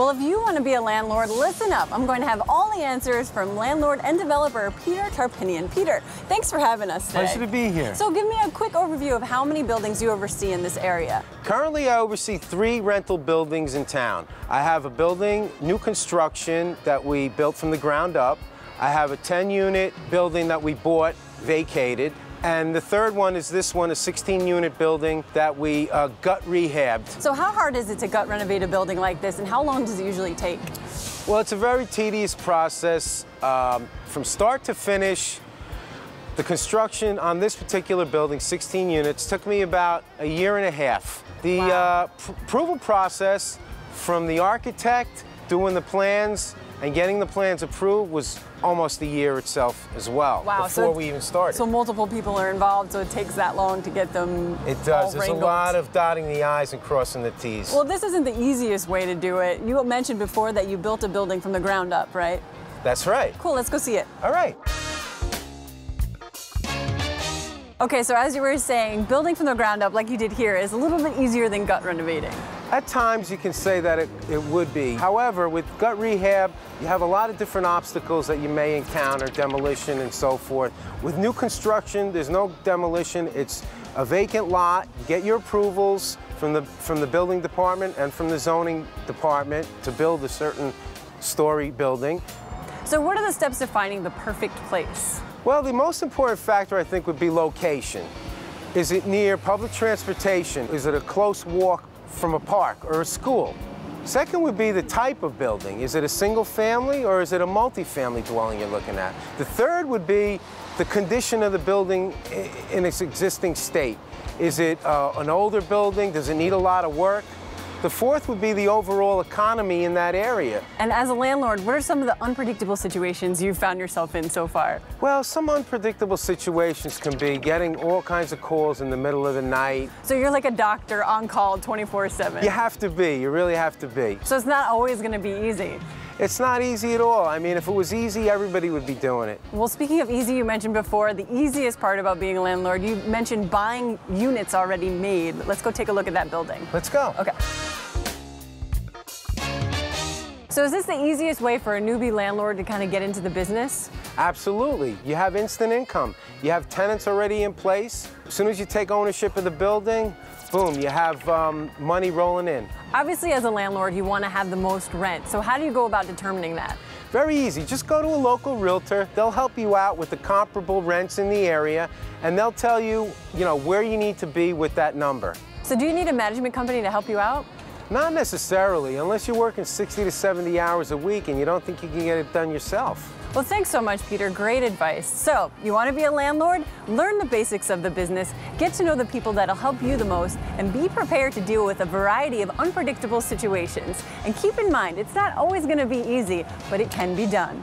Well, if you want to be a landlord, listen up. I'm going to have all the answers from landlord and developer Peter Tarpinian. Peter, thanks for having us today. Pleasure to be here. So give me a quick overview of how many buildings you oversee in this area. Currently, I oversee 3 rental buildings in town. I have a building, new construction, that we built from the ground up. I have a 10-unit building that we bought, vacated. And the third one is this one, a 16-unit building that we gut rehabbed. So how hard is it to gut renovate a building like this, and how long does it usually take? Well, it's a very tedious process. From start to finish, the construction on this particular building, 16 units, took me about a year and a half. The approval process from the architect, doing the plans, and getting the plans approved was almost a year itself as well, before we even started. So multiple people are involved, so it takes that long to get them It does. There's a lot of dotting the I's and crossing the T's. Well, this isn't the easiest way to do it. You mentioned before that you built a building from the ground up, right? That's right. Cool, let's go see it. All right. Okay, so as you were saying, building from the ground up like you did here is a little bit easier than gut renovating. At times you can say that it would be. However, with gut rehab, you have a lot of different obstacles that you may encounter, demolition and so forth. With new construction, there's no demolition. It's a vacant lot. You get your approvals from the building department and from the zoning department to build a certain story building. So what are the steps to finding the perfect place? Well, the most important factor, I think, would be location. Is it near public transportation? Is it a close walk from a park or a school? Second would be the type of building. Is it a single family or is it a multi-family dwelling you're looking at? The third would be the condition of the building in its existing state. Is it an older building? Does it need a lot of work? The fourth would be the overall economy in that area. And as a landlord, what are some of the unpredictable situations you've found yourself in so far? Well, some unpredictable situations can be getting all kinds of calls in the middle of the night. So you're like a doctor on call 24/7. You have to be, you really have to be. So it's not always going to be easy. It's not easy at all. I mean, if it was easy, everybody would be doing it. Well, speaking of easy, you mentioned before, the easiest part about being a landlord, you mentioned buying units already made. Let's go take a look at that building. Let's go. Okay. So is this the easiest way for a newbie landlord to kind of get into the business? Absolutely. You have instant income. You have tenants already in place. As soon as you take ownership of the building, boom, you have money rolling in. Obviously, as a landlord, you want to have the most rent. So how do you go about determining that? Very easy. Just go to a local realtor. They'll help you out with the comparable rents in the area, and they'll tell you, where you need to be with that number. So do you need a management company to help you out? Not necessarily, unless you're working 60 to 70 hours a week and you don't think you can get it done yourself. Well, thanks so much, Peter. Great advice. So, you want to be a landlord? Learn the basics of the business, get to know the people that'll help you the most, and be prepared to deal with a variety of unpredictable situations. And keep in mind, it's not always going to be easy, but it can be done.